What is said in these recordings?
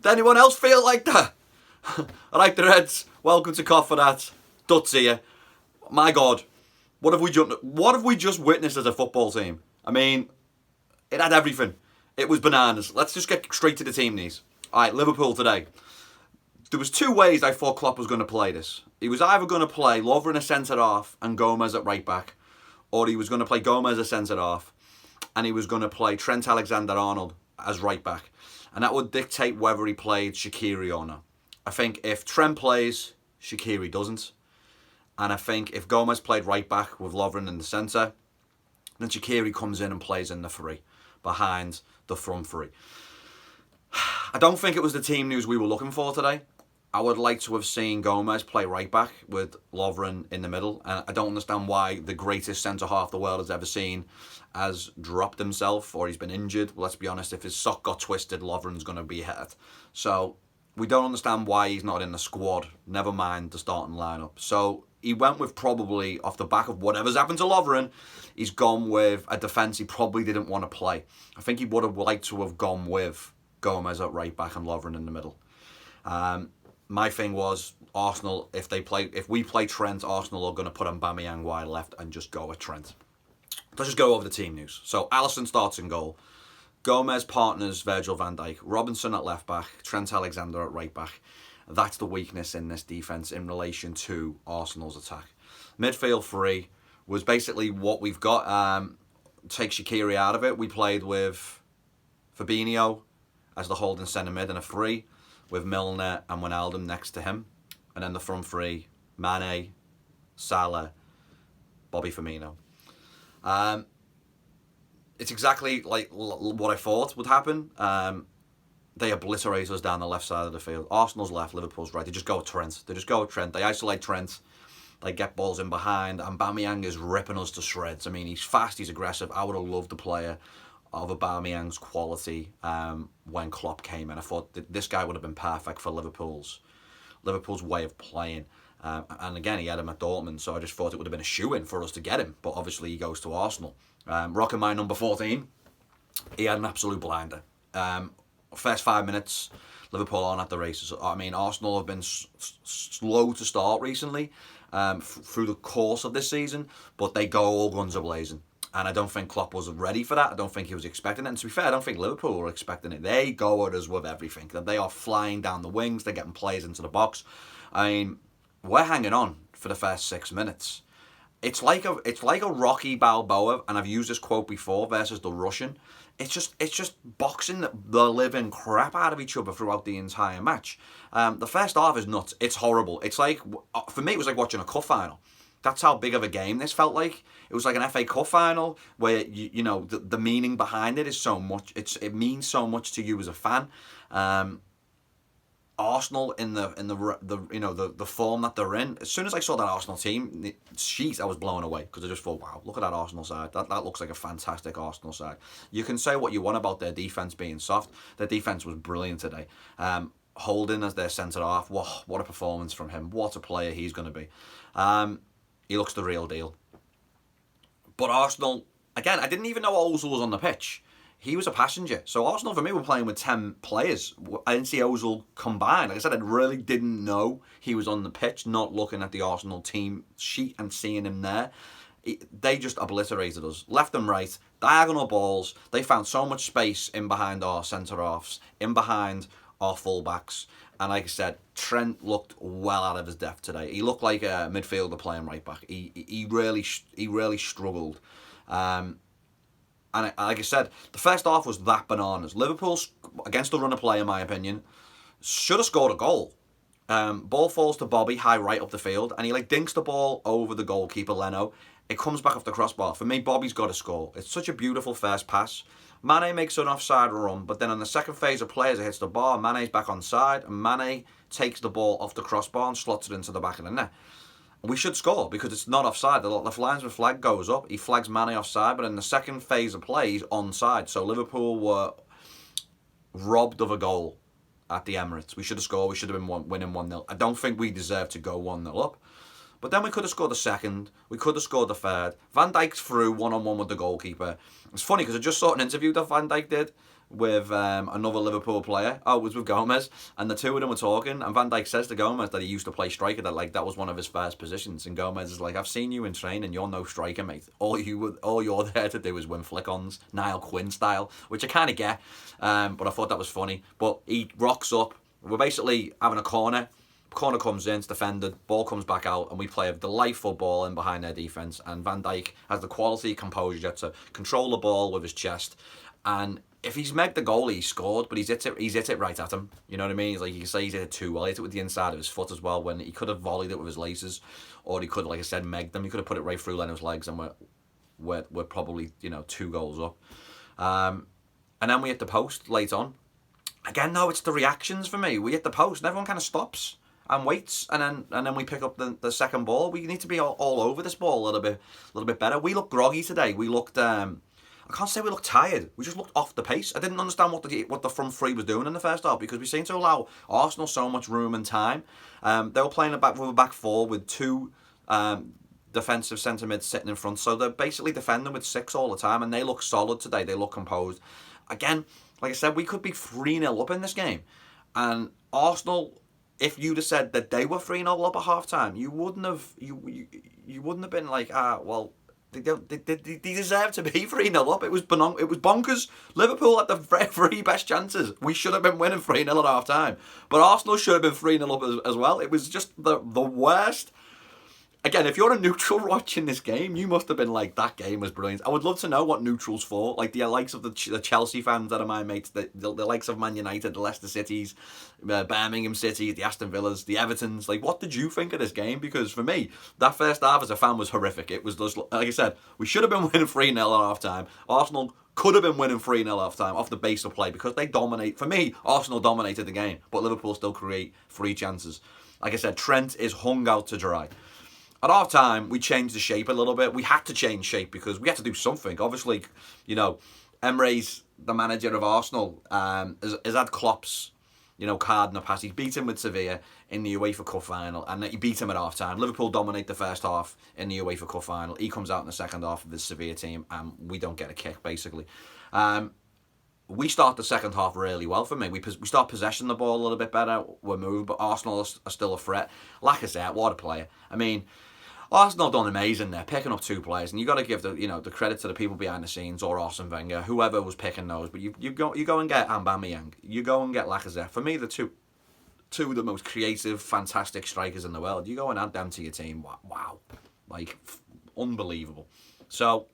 Does anyone else feel like that? Alright, the Reds, welcome to Cough for That. Duts here. My God, what have we just witnessed as a football team? I mean, it had everything. It was bananas. Let's just get straight to the team news. Alright, Liverpool today. There was two ways I thought Klopp was going to play this. He was either going to play Lovren as centre-half and Gomez at right-back, or he was going to play Gomez as centre-half and he was going to play Trent Alexander-Arnold as right-back. And that would dictate whether he played Shaqiri or not. I think if Trent plays, Shaqiri doesn't. And I think if Gomez played right-back with Lovren in the centre, then Shaqiri comes in and plays in the three, behind the front three. I don't think it was the team news we were looking for today. I would like to have seen Gomez play right back with Lovren in the middle. And I don't understand why the greatest centre-half the world has ever seen has dropped himself or he's been injured. Well, let's be honest, if his sock got twisted, Lovren's going to be hurt. So we don't understand why he's not in the squad, never mind the starting lineup. So he went with probably, off the back of whatever's happened to Lovren, he's gone with a defence he probably didn't want to play. I think he would have liked to have gone with Gomez at right back and Lovren in the middle. My thing was, Arsenal, if we play Trent, Arsenal are going to put Aubameyang wide left and just go with Trent. Let's just go over the team news. So Alisson starts in goal. Gomez partners Virgil van Dijk. Robinson at left back. Trent Alexander at right back. That's the weakness in this defence in relation to Arsenal's attack. Midfield three was basically what we've got. Take Shaqiri out of it. We played with Fabinho as the holding centre mid and a three, with Milner and Wijnaldum next to him. And then the front three, Mane, Salah, Bobby Firmino. It's exactly like what I thought would happen. They obliterate us down the left side of the field. Arsenal's left, Liverpool's right. They just go with Trent. They isolate Trent. They get balls in behind. And Aubameyang is ripping us to shreds. I mean, he's fast, he's aggressive. I would have loved a player of Aubameyang's quality when Klopp came in. I thought that this guy would have been perfect for Liverpool's way of playing. And again, he had him at Dortmund, so I just thought it would have been a shoo-in for us to get him. But obviously, he goes to Arsenal. Rocking my number 14, he had an absolute blinder. First 5 minutes, Liverpool aren't at the races. I mean, Arsenal have been slow to start recently through the course of this season, but they go all guns a-blazing. And I don't think Klopp was ready for that. I don't think he was expecting it. And to be fair, I don't think Liverpool were expecting it. They go at us with everything. They are flying down the wings. They're getting players into the box. I mean, we're hanging on for the first 6 minutes. It's like a Rocky Balboa, and I've used this quote before, versus the Russian. It's just boxing the living crap out of each other throughout the entire match. The first half is nuts. It's horrible. It's like, for me, it was like watching a cup final. That's how big of a game this felt like. It was like an FA Cup final where you know the meaning behind it is so much. It means so much to you as a fan. Arsenal in the form that they're in. As soon as I saw that Arsenal team, I was blown away because I just thought, wow, look at that Arsenal side. That looks like a fantastic Arsenal side. You can say what you want about their defense being soft. Their defense was brilliant today. Holding as their centre half. What a performance from him. What a player he's going to be. He looks the real deal. But Arsenal, again, I didn't even know Ozil was on the pitch. He was a passenger. So Arsenal, for me, were playing with 10 players. I didn't see Ozil combined. Like I said, I really didn't know he was on the pitch, not looking at the Arsenal team sheet and seeing him there. They just obliterated us. Left and right, diagonal balls. They found so much space in behind our centre-halves, in behind our full-backs. And like I said, Trent looked well out of his depth today. He looked like a midfielder playing right back. He really struggled. And like I said, the first half was that bananas. Liverpool, against the run of play, in my opinion, should have scored a goal. Ball falls to Bobby, high right up the field, and he dinks the ball over the goalkeeper, Leno. It comes back off the crossbar. For me, Bobby's got to score. It's such a beautiful first pass. Mane makes an offside run, but then on the second phase of play, as it hits the bar, Mane's back onside, and Mane takes the ball off the crossbar and slots it into the back of the net. We should score because it's not offside. The linesman flag goes up. He flags Mane offside, but in the second phase of play, he's onside. So Liverpool were robbed of a goal at the Emirates. We should have scored. We should have been winning 1-0. I don't think we deserve to go 1-0 up. But then we could have scored the second. We could have scored the third. Van Dijk's through one-on-one with the goalkeeper. It's funny because I just saw an interview that Van Dijk did with another Liverpool player. Oh, it was with Gomez, and the two of them were talking. And Van Dijk says to Gomez that he used to play striker, that was one of his first positions. And Gomez is like, "I've seen you in training. You're no striker, mate. All you're there to do is win flick-ons, Niall Quinn style," which I kind of get. But I thought that was funny. But he rocks up. We're basically having a corner. Corner comes in, it's defended, ball comes back out, and we play a delightful ball in behind their defence. And Van Dijk has the quality, composure to control the ball with his chest. And if he's made the goal, he's scored, but he's hit it right at him. You know what I mean? He's like, you can say he's hit it too well. He hit it with the inside of his foot as well, when he could have volleyed it with his laces, or he could, like I said, megged them. He could have put it right through Leno's legs, and we're probably 2 goals up. And then we hit the post late on. Again, no, it's the reactions for me. We hit the post, and everyone kind of stops and waits, and then we pick up the second ball. We need to be all over this ball a little bit better. We looked groggy today. We looked I can't say we looked tired. We just looked off the pace. I didn't understand what the front three was doing in the first half, because we seemed to allow Arsenal so much room and time. They were playing with a back four with 2 defensive centre mids sitting in front, so they're basically defending with 6 all the time, and they look solid today. They look composed. Again, like I said, we could be 3-0 up in this game, and Arsenal, if you'd have said that they were 3-0 up at half time, you wouldn't have been like, well, they deserve to be 3-0 up. It was bonkers. Liverpool had the 3 best chances. We should have been winning 3-0 at half time, but Arsenal should have been 3-0 up as well. It was just the worst. Again, if you're a neutral watching this game, you must have been like, that game was brilliant. I would love to know what neutral's for. Like the likes of the Chelsea fans that are my mates, the likes of Man United, the Leicester Cities, Birmingham City, the Aston Villas, the Evertons. Like, what did you think of this game? Because for me, that first half as a fan was horrific. It was just, like I said, we should have been winning 3-0 at half time. Arsenal could have been winning 3-0 half time off the base of play, because they dominate. For me, Arsenal dominated the game, but Liverpool still create 3 chances. Like I said, Trent is hung out to dry. At half time, we changed the shape a little bit. We had to change shape because we had to do something. Obviously, Emre's the manager of Arsenal, has had Klopp's, card in the past. He's beat him with Sevilla in the UEFA Cup final, and he beat him at half time. Liverpool dominate the first half in the UEFA Cup final. He comes out in the second half of the Sevilla team, and we don't get a kick, basically. We start the second half really well for me. We start possessing the ball a little bit better. We're moving, but Arsenal are still a threat. Like I said, what a player. I mean, Arsenal done amazing there, picking up 2 players, and you got to give the credit to the people behind the scenes, or Arsene Wenger, whoever was picking those. But you go and get Aubameyang, you go and get Lacazette. For me, the two of the most creative, fantastic strikers in the world. You go and add them to your team. Wow, like unbelievable. So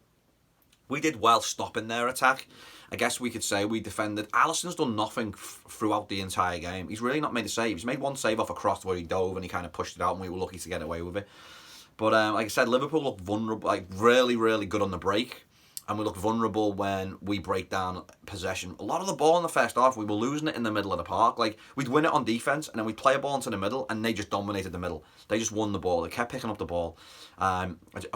we did well stopping their attack. I guess we could say we defended. Alisson's done nothing throughout the entire game. He's really not made a save. He's made 1 save off a cross where he dove and he kind of pushed it out, and we were lucky to get away with it. But like I said, Liverpool look vulnerable, like really, really good on the break. And we look vulnerable when we break down possession. A lot of the ball in the first half, we were losing it in the middle of the park. Like, we'd win it on defence, and then we'd play a ball into the middle, and they just dominated the middle. They just won the ball. They kept picking up the ball.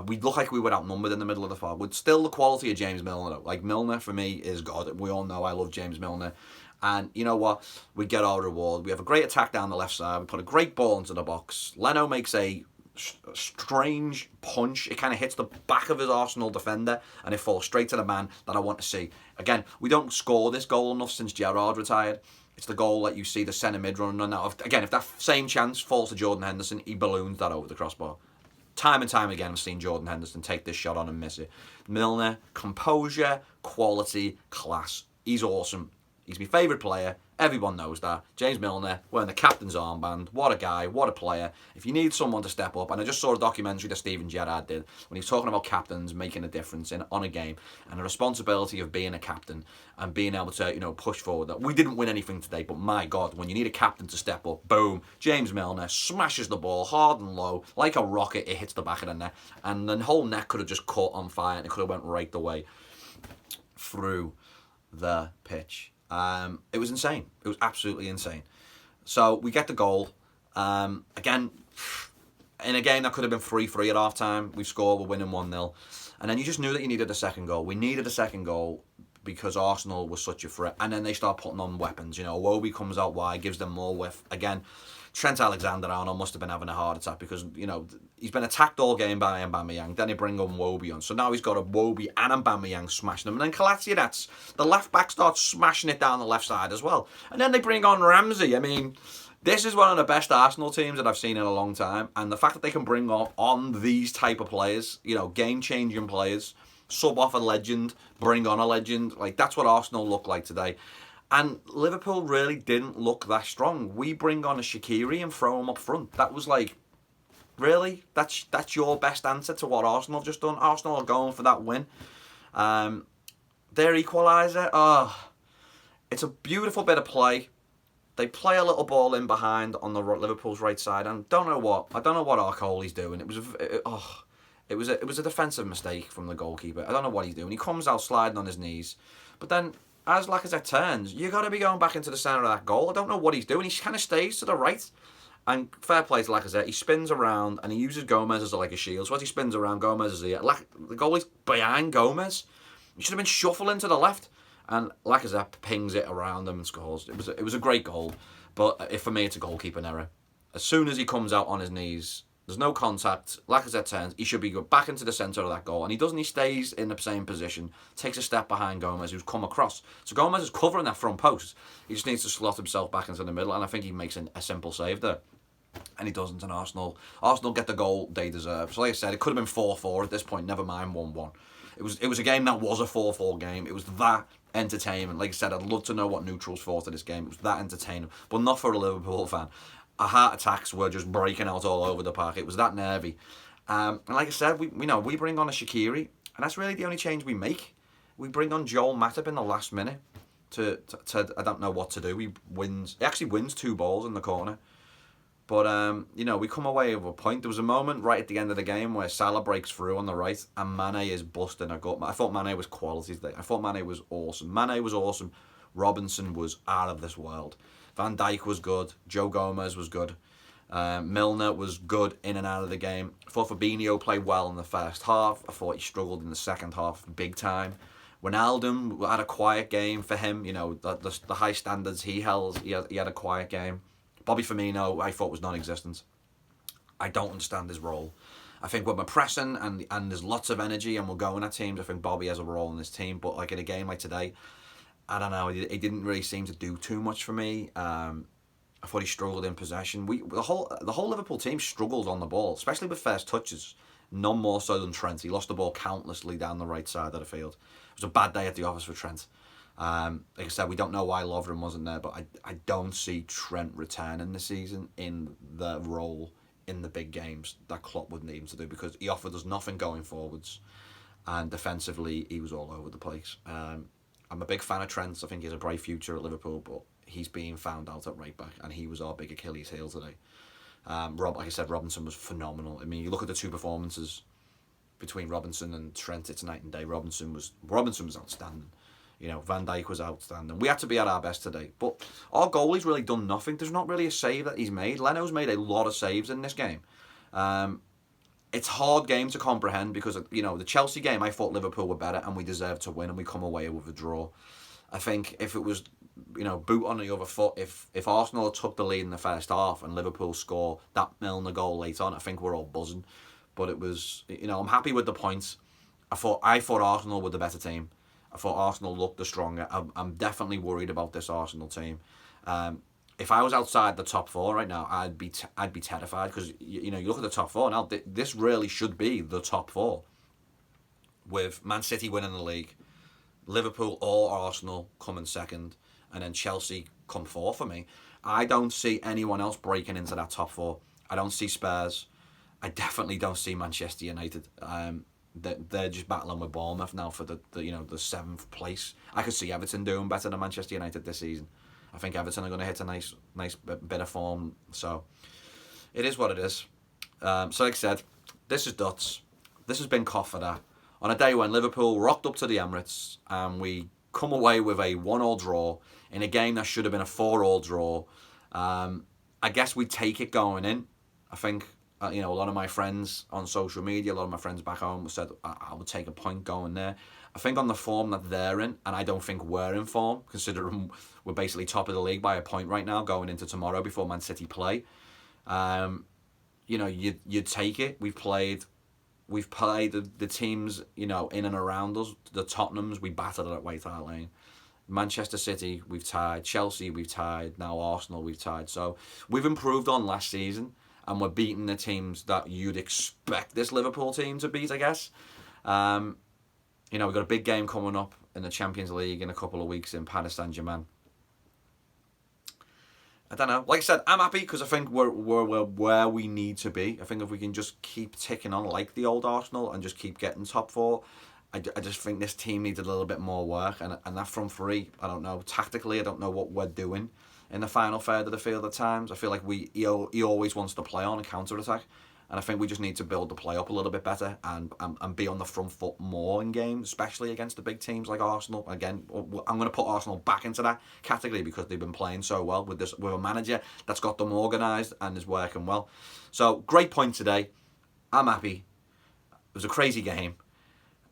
We looked like we were outnumbered in the middle of the park. With still the quality of James Milner, though. Like, Milner, for me, is God. We all know I love James Milner. And you know what? We get our reward. We have a great attack down the left side. We put a great ball into the box. Leno makes a strange punch. It kind of hits the back of his Arsenal defender, and it falls straight to the man that I want to see. Again, we don't score this goal enough since Gerrard retired. It's the goal that you see the centre mid running out. Again, if that same chance falls to Jordan Henderson, he balloons that over the crossbar. Time and time again, I've seen Jordan Henderson take this shot on and miss it. Milner, composure, quality, class. He's awesome. He's my favourite player. Everyone knows that. James Milner, wearing the captain's armband. What a guy, what a player. If you need someone to step up, and I just saw a documentary that Steven Gerrard did when he was talking about captains making a difference on a game, and the responsibility of being a captain and being able to, push forward. That we didn't win anything today, but my God, when you need a captain to step up, boom, James Milner smashes the ball hard and low, like a rocket, it hits the back of the net, and the whole net could have just caught on fire, and it could have went right the way through the pitch. It was insane. It was absolutely insane. So we get the goal. Again, in a game that could have been 3-3 at half time, we score, we're winning 1-0. And then you just knew that you needed a second goal. We needed a second goal because Arsenal was such a threat. And then they start putting on weapons. Iwobi comes out wide, gives them more width. Again, Trent Alexander-Arnold must have been having a heart attack because, you know, he's been attacked all game by Aubameyang. Then he bring Iwobi on. So now he's got Iwobi and Aubameyang smashing him. And then Kolasinac, the left-back, starts smashing it down the left side as well. And then they bring on Ramsey. I mean, this is one of the best Arsenal teams that I've seen in a long time. And the fact that they can bring on these type of players, you know, game-changing players, sub off a legend, bring on a legend, like that's what Arsenal look like today. And Liverpool really didn't look that strong. We bring on a Shaqiri and throw him up front. That was like, really? That's your best answer to what Arsenal have just done? Arsenal are going for that win. Their equaliser, it's a beautiful bit of play. They play a little ball in behind on the Liverpool's right side, and I don't know what Arcoli's doing. It was a defensive mistake from the goalkeeper. I don't know what he's doing. He comes out sliding on his knees, but then as Lacazette turns, you got to be going back into the centre of that goal. I don't know what he's doing. He kind of stays to the right. And fair play to Lacazette. He spins around and he uses Gomez as like a shield. So as he spins around, Gomez is here. The goalie's behind Gomez. He should have been shuffling to the left. And Lacazette pings it around him and scores. It was a great goal. But for me, it's a goalkeeping error. As soon as he comes out on his knees, there's no contact. Lacazette turns. He should be going back into the centre of that goal. And he doesn't. He stays in the same position. Takes a step behind Gomez, who's come across. So Gomez is covering that front post. He just needs to slot himself back into the middle. And I think he makes a simple save there. And he doesn't. And Arsenal get the goal they deserve. So like I said, it could have been 4-4 at this point. Never mind 1-1. It was a game that was a 4-4 game. It was that entertainment. Like I said, I'd love to know what neutrals thought of this game. It was that entertaining. But not for a Liverpool fan. Our heart attacks were just breaking out all over the park. It was that nervy. And like I said, we bring on a Shaqiri, and that's really the only change we make. We bring on Joel Matip in the last minute to I don't know what to do. He actually wins 2 balls in the corner. But, we come away with a point. There was a moment right at the end of the game where Salah breaks through on the right and Mane is busting a gut. I thought Mane was quality today. I thought Mane was awesome. Mane was awesome. Robinson was out of this world. Van Dijk was good. Joe Gomez was good. Milner was good in and out of the game. I thought Fabinho played well in the first half. I thought he struggled in the second half big time. Wijnaldum had a quiet game for him. You know, the high standards he held, he had a quiet game. Bobby Firmino, I thought was non-existent. I don't understand his role. I think when we're pressing and there's lots of energy and we're going at teams, I think Bobby has a role in this team. But like in a game like today, I don't know. He didn't really seem to do too much for me. I thought he struggled in possession. The whole Liverpool team struggled on the ball, especially with first touches. None more so than Trent. He lost the ball countlessly down the right side of the field. It was a bad day at the office for Trent. Like I said, we don't know why Lovren wasn't there, but I don't see Trent returning this season in the role in the big games that Klopp would need him to do, because he offered us nothing going forwards, and defensively he was all over the place. I'm a big fan of Trent. I think he has a bright future at Liverpool, but he's being found out at right back, and he was our big Achilles heel today. Like I said, Robinson was phenomenal. I mean, you look at the 2 performances between Robinson and Trent, it's night and day. Robinson was outstanding. You know, Van Dijk was outstanding. We had to be at our best today. But our goalie's really done nothing. There's not really a save that he's made. Leno's made a lot of saves in this game. It's a hard game to comprehend because, the Chelsea game, I thought Liverpool were better and we deserved to win, and we come away with a draw. I think if it was, boot on the other foot, if Arsenal took the lead in the first half and Liverpool score that Milner goal late on, I think we're all buzzing. But it was, I'm happy with the points. I thought Arsenal were the better team. I thought Arsenal looked the stronger. I'm definitely worried about this Arsenal team. If I was outside the top 4 right now, I'd be terrified, because you look at the top 4 now. This really should be the top 4, with Man City winning the league, Liverpool or Arsenal coming second, and then Chelsea come 4 for me. I don't see anyone else breaking into that top 4. I don't see Spurs. I definitely don't see Manchester United. They're just battling with Bournemouth now for the 7th place. I could see Everton doing better than Manchester United this season. I think Everton are going to hit a nice bit of form. So it is what it is. So like I said, this is Duts. This has been Cough for That. On a day when Liverpool rocked up to the Emirates and we come away with a 1-1 draw in a game that should have been a 4-4 draw. I guess we take it going in. I think a lot of my friends on social media, a lot of my friends back home said I would take a point going there. I think on the form that they're in, and I don't think we're in form, considering we're basically top of the league by a point right now going into tomorrow before Man City play. You know, you'd take it. We've played the teams, you know, in and around us. The Tottenhams, we battered at White Hart Lane. Manchester City, we've tied. Chelsea, we've tied. Now Arsenal, we've tied. So we've improved on last season, and we're beating the teams that you'd expect this Liverpool team to beat, I guess. You know, we've got a big game coming up in the Champions League in a couple of weeks in Paris Saint-Germain. I don't know. Like I said, I'm happy because I think we're where we need to be. I think if we can just keep ticking on like the old Arsenal and just keep getting top four, I just think this team needs a little bit more work. And that front three, I don't know. Tactically, I don't know what we're doing in the final third of the field at times. I feel like he always wants to play on a counter-attack. And I think we just need to build the play up a little bit better and be on the front foot more in games, especially against the big teams like Arsenal. Again, I'm going to put Arsenal back into that category because they've been playing so well with a manager that's got them organised and is working well. So, great point today. I'm happy. It was a crazy game.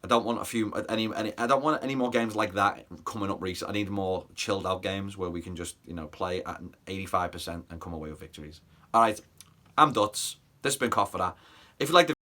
I don't want I don't want any more games like that coming up recent. I need more chilled out games where we can just, you know, play at 85% and come away with victories. All right, I'm Duts. This has been Cough for That. If you like the